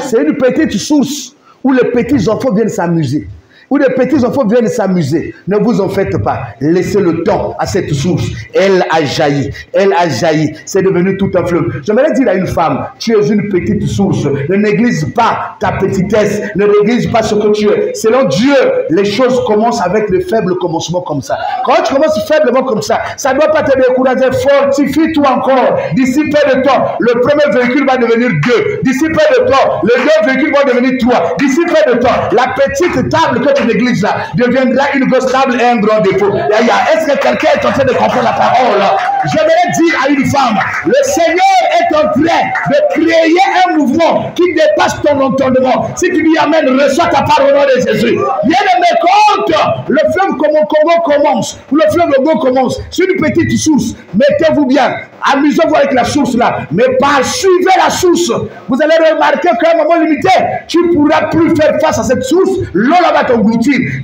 Speaker 1: C'est une petite source où les petits enfants viennent s'amuser. Où les petits enfants viennent s'amuser. Ne vous en faites pas. Laissez le temps à cette source. Elle a jailli. Elle a jailli. C'est devenu tout un fleuve. J'aimerais dire à une femme, tu es une petite source. Ne néglige pas ta petitesse. Ne néglige pas ce que tu es. Selon Dieu, les choses commencent avec de faibles commencements comme ça. Quand tu commences faiblement comme ça ne doit pas te décourager. Fortifie-toi encore. D'ici peu de temps, le premier véhicule va devenir 2. D'ici peu de temps, les 2 véhicules vont devenir 3. D'ici peu de temps, la petite table que tu négliges là deviendra une grosse table et un grand dépôt. Est-ce que quelqu'un est en train de comprendre la parole? Je voudrais dire à une femme, le Seigneur est en train de créer un mouvement qui dépasse ton entendement. Si tu dis amen, reçois ta parole au nom de Jésus. Bien aimé, quand le fleuve Congo commence, ou le fleuve Congo commence, c'est une petite source. Mettez-vous bien, amusez-vous avec la source là, mais suivez la source. Vous allez remarquer qu'à un moment limité, tu ne pourras plus faire face à cette source. L'eau là va t'engloutir.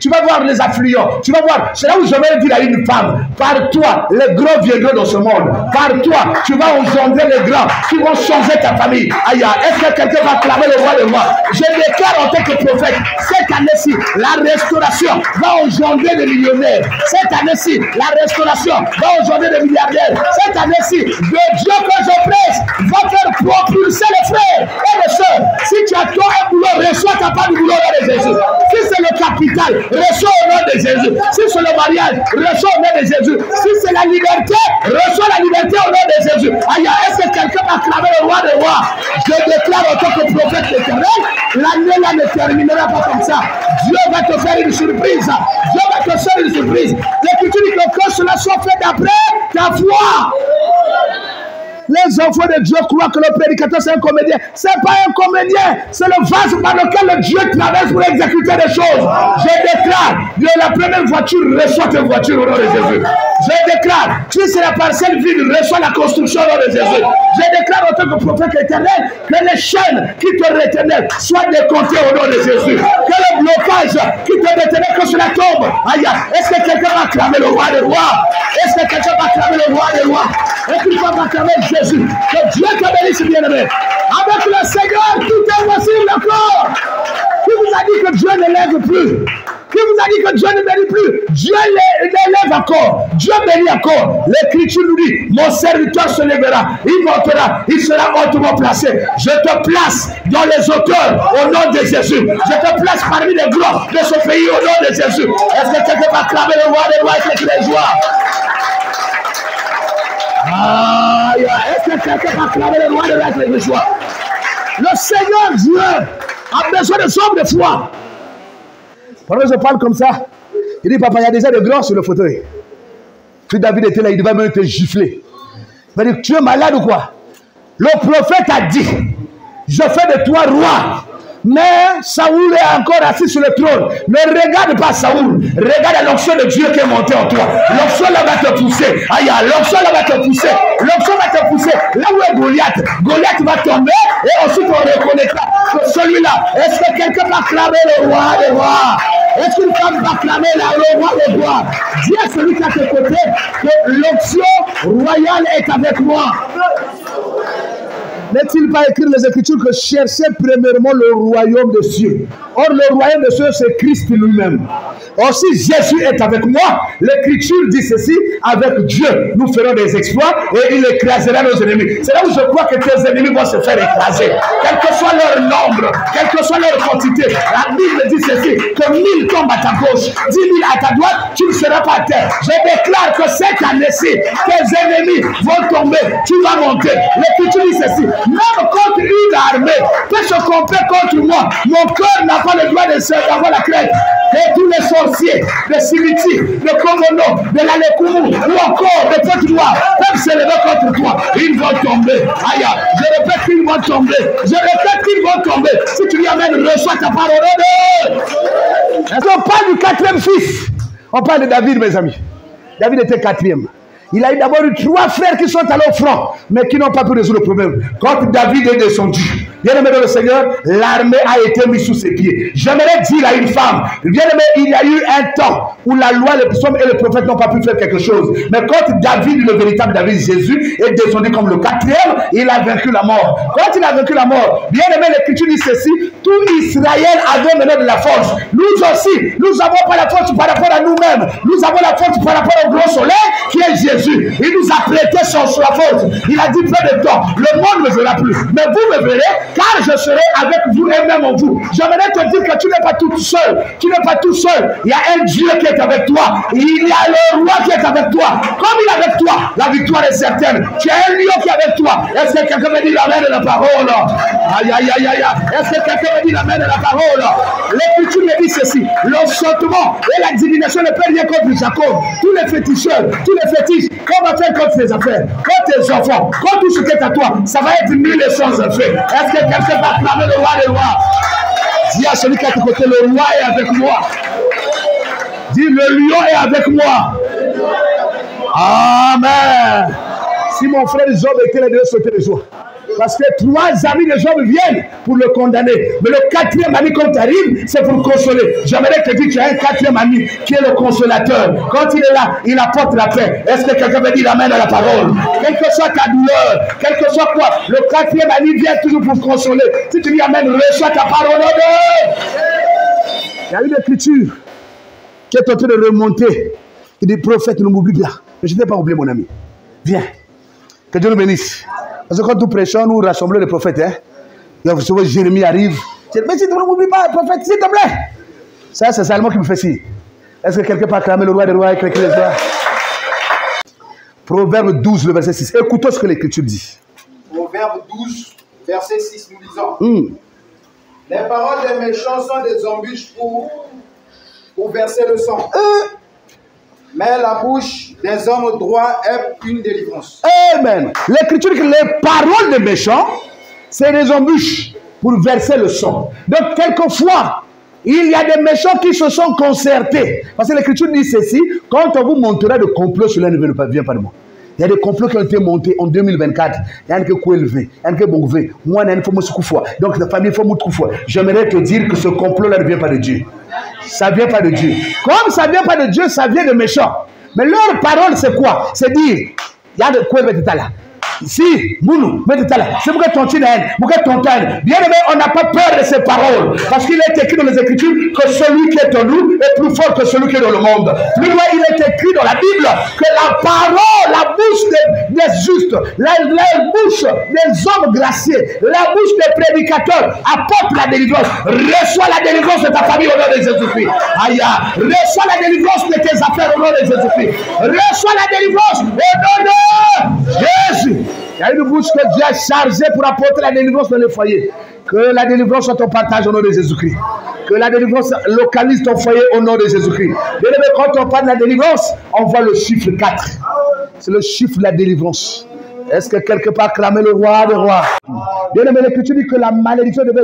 Speaker 1: Tu vas voir les affluents. Tu vas voir. C'est là où je vais dire à une femme, par toi, les grands viendront dans ce monde. Par toi, tu vas engendrer les grands qui vont changer ta famille. Aïe, est-ce que quelqu'un va clamer le roi de roi? Je déclare en tant que prophète, cette année-ci, la restauration va engendrer des millionnaires. Cette année-ci, la restauration va engendrer des milliardaires. Cette année-ci, de Dieu que je presse va faire propulser les frères et les sœurs. Si tu as toi un boulot, reçois ta part du boulot au nom de Jésus. Si c'est le capital, reçois au nom de Jésus. Si c'est le mariage, reçois au nom de Jésus. Si c'est la liberté, reçois la liberté au nom de Jésus. Aïe, est-ce que quelqu'un va clamer le roi des rois? Je déclare en tant que prophète éternel, l'année là ne terminera pas comme ça. Dieu va te faire une surprise. Dieu va te faire une surprise. L'Écriture dit que quand cela soit fait d'après ta foi. Les enfants de Dieu croient que le prédicateur c'est un comédien. Ce n'est pas un comédien. C'est le vase par lequel Dieu traverse pour exécuter des choses. Je déclare, de la première voiture, reçois tes voitures au nom de Jésus. Je déclare, si c'est la parcelle vide, reçois la construction au nom de Jésus. Je déclare en tant que prophète éternel que les chaînes qui te retenaient soient décomptées au nom de Jésus. Que le blocage qui te retenait, que cela tombe. Aïe, est-ce que quelqu'un va acclamer le roi des rois? Est-ce que quelqu'un va acclamer le roi des rois? Est-ce qu'il va acclamer Jésus? Que Dieu te bénisse, bien-aimé. Avec le Seigneur, tout est possible encore. Qui vous a dit que Dieu ne lève plus? Qui vous a dit que Dieu ne bénit plus? Dieu l'élève encore. Dieu bénit encore. L'Écriture nous dit, mon serviteur se lèvera, il montera, il sera hautement placé. Je te place dans les auteurs au nom de Jésus. Je te place parmi les grands de ce pays au nom de Jésus. Est-ce que quelqu'un va acclamer le roi des rois avec les joies? Est-ce que quelqu'un va acclamer le roi des rois avec les joies? Le Seigneur Dieu a besoin de sommes de foi. Pendant que je parle comme ça, il dit, papa, il y a déjà des grands sur le fauteuil. Puis David était là, il devait même te gifler. Il va dire, tu es malade ou quoi? Le prophète a dit, je fais de toi roi. Mais Saoul est encore assis sur le trône. Ne regarde pas Saoul. Regarde l'onction de Dieu qui est montée en toi. L'onction là va te pousser. Aïe, l'onction là va te pousser. L'onction va te pousser. Là où est Goliath, Goliath va tomber et ensuite on reconnaîtra que celui-là. Est-ce que quelqu'un va acclamer le roi des rois? Est-ce qu'une femme va acclamer le roi des rois? Dis à celui qui est à tes côtés que l'onction royale est avec moi. N'est-il pas écrit les Écritures que cherchez premièrement le royaume des cieux? Or, le royaume des cieux, c'est Christ lui-même. Or, si Jésus est avec moi, l'Écriture dit ceci, avec Dieu, nous ferons des exploits et il écrasera nos ennemis. C'est là où je crois que tes ennemis vont se faire écraser. Quel que soit leur nombre, quelle que soit leur quantité, la Bible dit ceci, que 1000 tombent à ta gauche, 10 000 à ta droite, tu ne seras pas à terre. Je déclare que cette année-ci, tes ennemis vont tomber, tu vas monter. L'Écriture dit ceci, même contre une armée peut se compter contre moi. Mon cœur n'a pas le droit d'avoir la crainte. Et tous les sorciers, les Simiti, les Komono, de la Lekumu, ou encore des peuples noirs, peuvent se lever contre toi. Ils vont tomber. Aïe, je répète qu'ils vont tomber. Je répète qu'ils vont tomber. Si tu lui amènes, reçois ta parole. Est-ce qu'on parle du 4e fils? On parle de David, mes amis. David était 4e. Il a d'abord eu 3 frères qui sont allés au front, mais qui n'ont pas pu résoudre le problème. Quand David est descendu, bien aimé dans le Seigneur, l'armée a été mise sous ses pieds. J'aimerais dire à une femme, bien aimé, il y a eu un temps où la loi, les psaumes et les prophètes n'ont pas pu faire quelque chose. Mais quand David, le véritable David, Jésus, est descendu comme le 4e, il a vaincu la mort. Quand il a vaincu la mort, bien aimé, l'Écriture dit ceci, tout Israël avait maintenant de la force. Nous aussi, nous n'avons pas la force par rapport à nous-mêmes. Nous avons la force par rapport au grand soleil qui est Jésus. Il nous a prêté sa force. Il a dit peu de temps, le monde ne me verra plus. Mais vous me verrez, car je serai avec vous et même en vous. J'aimerais te dire que tu n'es pas tout seul. Tu n'es pas tout seul. Il y a un Dieu qui est avec toi. Il y a le roi qui est avec toi. Comme il est avec toi, la victoire est certaine. Tu as un lion qui est avec toi. Est-ce que quelqu'un me dit l'amen de la parole? Aïe, aïe, aïe, aïe. Est-ce que quelqu'un me dit l'amen de la parole? L'Écriture me dit ceci. L'enchantement et la divination ne peuvent rien contre Jacob. Tous les féticheurs, tous les fétiches, qu'on va faire contre tes affaires, contre tes enfants, contre tout ce qui est à toi, ça va être nul et sans effet. Est-ce que quelqu'un va acclamer le roi des rois? Dis à celui qui est à tes côtés, le roi est avec moi. Dis, le lion est avec moi. Amen. Si mon frère Job était là, il devait sauter de joie. Parce que 3 amis de Job viennent pour le condamner. Mais le 4e ami, quand tu arrives, c'est pour le consoler. J'aimerais te dire que tu as un 4e ami qui est le consolateur. Quand il est là, il apporte la paix. Est-ce que quelqu'un veut dire amen à la parole? Quelle que soit ta douleur, quel que soit quoi, le 4e ami vient toujours pour te consoler. Si tu dis amen, reçois ta parole. Il y a une écriture qui est en train de remonter. Il dit, prophète, ne m'oublie pas. Mais je ne t'ai pas oublié, mon ami. Viens. Que Dieu nous bénisse. Parce que quand nous prêchons, nous rassemblons les prophètes. Hein? Et vous savez, Jérémie arrive. Mais si tu ne m'oublies pas, prophète, s'il te plaît. Ça, c'est Salomon qui me fait signe. Est-ce que quelqu'un peut acclamer le roi des rois et quelqu'un les rois? Proverbe 12, le verset 6. Écoutons ce que l'Écriture dit.
Speaker 2: Proverbe 12, verset 6, nous disons. Les paroles des méchants sont des embûches pour verser le sang. Mais la bouche des hommes droits est une délivrance.
Speaker 1: Amen. L'Écriture dit que les paroles des méchants, c'est des embûches pour verser le sang. Donc, quelquefois, Il y a des méchants qui se sont concertés. Parce que l'Écriture dit ceci, quand on vous montrera de complots, cela ne vient pas de moi. Il y a des complots qui ont été montés en 2024. Il y a un qui est élevé, il y a un qui est bongvé. Moi, il y a un qui est donc la famille faut moutroufoua. J'aimerais te dire que ce complot-là ne vient pas de Dieu. Ça ne vient pas de Dieu. Comme ça ne vient pas de Dieu, ça vient de méchants. Mais leur parole, c'est quoi? C'est dire, il y a de quoi être là. Si, Mounou, c'est pourquoi ton bien aimé, on n'a pas peur de ces paroles. Parce qu'il est écrit dans les Écritures que celui qui est en nous est plus fort que celui qui est dans le monde. Plus loin, il est écrit dans la Bible que la parole, la bouche des justes, la bouche des hommes graciés, la bouche des prédicateurs apporte la délivrance. Reçois la délivrance de ta famille au nom de Jésus-Christ. Aïe, reçois la délivrance de tes affaires au nom de Jésus-Christ. Reçois la délivrance au nom de Jésus. Il y a une bouche que Dieu a chargée pour apporter la délivrance dans les foyers. Que la délivrance soit ton partage au nom de Jésus-Christ. Que la délivrance localise ton foyer au nom de Jésus-Christ. Quand on parle de la délivrance, on voit le chiffre 4. C'est le chiffre de la délivrance. Est-ce que quelque part clamait le roi des rois? Bien aimé, l'Écriture dit que la malédiction devait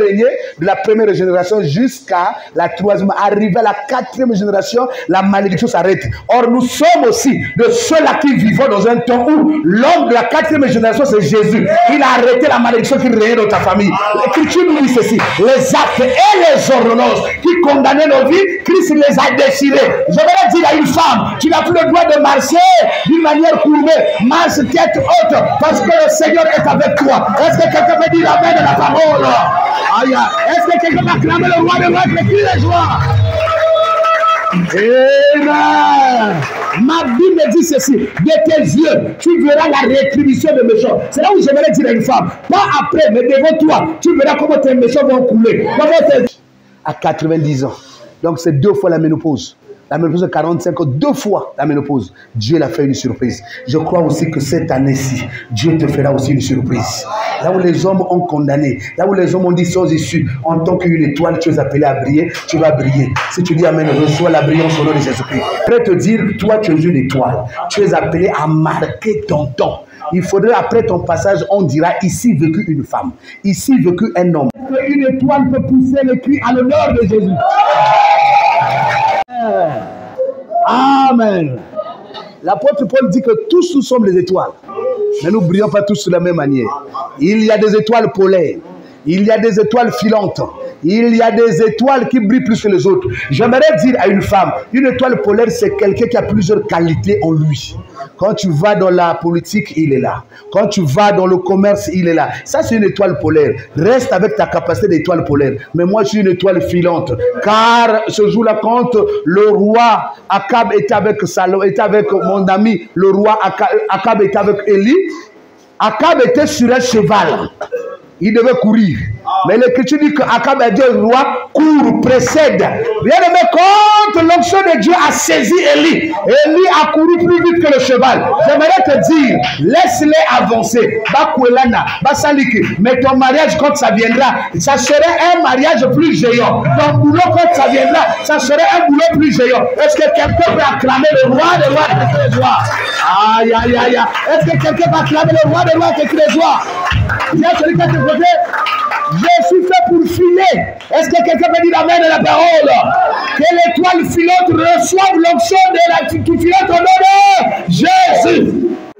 Speaker 1: régner de la première génération jusqu'à la troisième. Arrivé à la quatrième génération, la malédiction s'arrête. Or, nous sommes aussi de ceux-là qui vivent dans un temps où l'homme de la quatrième génération, c'est Jésus. Il a arrêté la malédiction qui régnait dans ta famille. L'Écriture nous dit ceci. Les actes et les ordonnances qui condamnaient nos vies, Christ les a déchirés. Je vais dire à une femme, tu n'as plus le droit de marcher d'une manière courbée. Marche tête haute parce que le Seigneur est avec toi. Est-ce que quelqu'un peut dire amen de la parole? Aïe. Est-ce que quelqu'un va clamer le roi de roi avec les cris de joie? Amen. Ma Bible dit ceci. De tes yeux, tu verras la rétribution des méchants. C'est là où j'aimerais dire à une femme. Pas après, mais devant toi. Tu verras comment tes méchants vont couler. À 90 ans. Donc c'est 2 fois la ménopause. La ménopause de 45 ans, 2 fois la ménopause. Dieu l'a fait une surprise. Je crois aussi que cette année-ci, Dieu te fera aussi une surprise. Là où les hommes ont condamné, là où les hommes ont dit sans issue, en tant qu'une étoile, tu es appelé à briller, tu vas briller. Si tu dis amen, reçois la brillance au nom de Jésus-Christ. Je vais te dire, toi tu es une étoile. Tu es appelé à marquer ton temps. Il faudrait, après ton passage, on dira, ici vécut une femme, ici vécut un homme. Une étoile peut pousser le cri à l'honneur de Jésus. Amen. L'apôtre Paul dit que tous nous sommes les étoiles. Mais nous ne brillons pas tous de la même manière. Il y a des étoiles polaires. Il y a des étoiles filantes. Il y a des étoiles qui brillent plus que les autres. J'aimerais dire à une femme, une étoile polaire, c'est quelqu'un qui a plusieurs qualités en lui. Quand tu vas dans la politique, il est là. Quand tu vas dans le commerce, il est là. Ça, c'est une étoile polaire. Reste avec ta capacité d'étoile polaire. Mais moi, je suis une étoile filante. Car ce jour-là, quand le roi Akab était avec mon ami, le roi Akab était avec Élie, Akab était sur un cheval. Il devait courir. Mais l'Écriture dit qu'Akab a dit au roi, cours, précède. Bien aimé, quand l'onction de Dieu a saisi Élie, Élie a couru plus vite que le cheval. J'aimerais te dire, laisse-les avancer. Mais ton mariage, quand ça viendra, ça serait un mariage plus géant. Ton boulot, quand ça viendra, ça serait un boulot plus géant. Est-ce que quelqu'un peut acclamer le roi des rois avec les joies? Aïe, aïe, aïe. Est-ce que quelqu'un peut acclamer le roi des rois avec les joies? Viens, celui qui a te côté. Je suis fait pour filer. Est-ce que quelqu'un peut dire amen de la parole? Que l'étoile filante reçoive l'onction de la filante au nom de Jésus.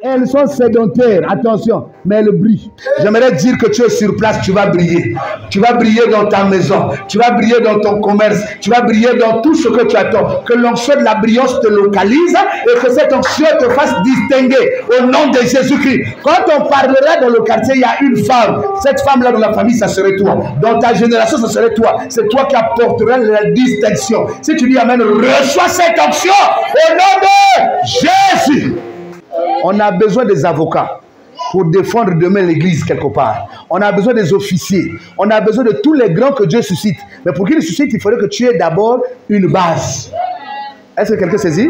Speaker 1: Elles sont sédentaires, attention, mais elles brillent. J'aimerais dire que tu es sur place, tu vas briller. Tu vas briller dans ta maison, tu vas briller dans ton commerce, tu vas briller dans tout ce que tu attends. Que l'onction de la brillance te localise et que cette onction te fasse distinguer au nom de Jésus-Christ. Quand on parlera dans le quartier, il y a une femme. Cette femme-là dans la famille, ça serait toi. Dans ta génération, ça serait toi. C'est toi qui apporteras la distinction. Si tu dis amen, reçois cette onction au nom de Jésus. On a besoin des avocats pour défendre demain l'église quelque part. On a besoin des officiers. On a besoin de tous les grands que Dieu suscite. Mais pour qu'il suscite, il faudrait que tu aies d'abord une base. Est-ce que quelqu'un saisit?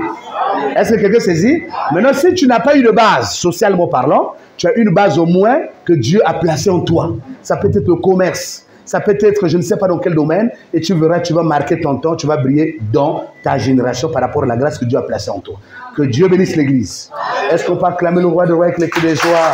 Speaker 1: Est-ce que quelqu'un saisit? Maintenant, si tu n'as pas une base, socialement parlant, tu as une base au moins que Dieu a placée en toi. Ça peut être le commerce. Ça peut être, je ne sais pas dans quel domaine, et tu verras, tu vas marquer ton temps, tu vas briller dans ta génération par rapport à la grâce que Dieu a placée en toi. Que Dieu bénisse l'église. Est-ce qu'on peut acclamer le roi de rois avec les cris de joie?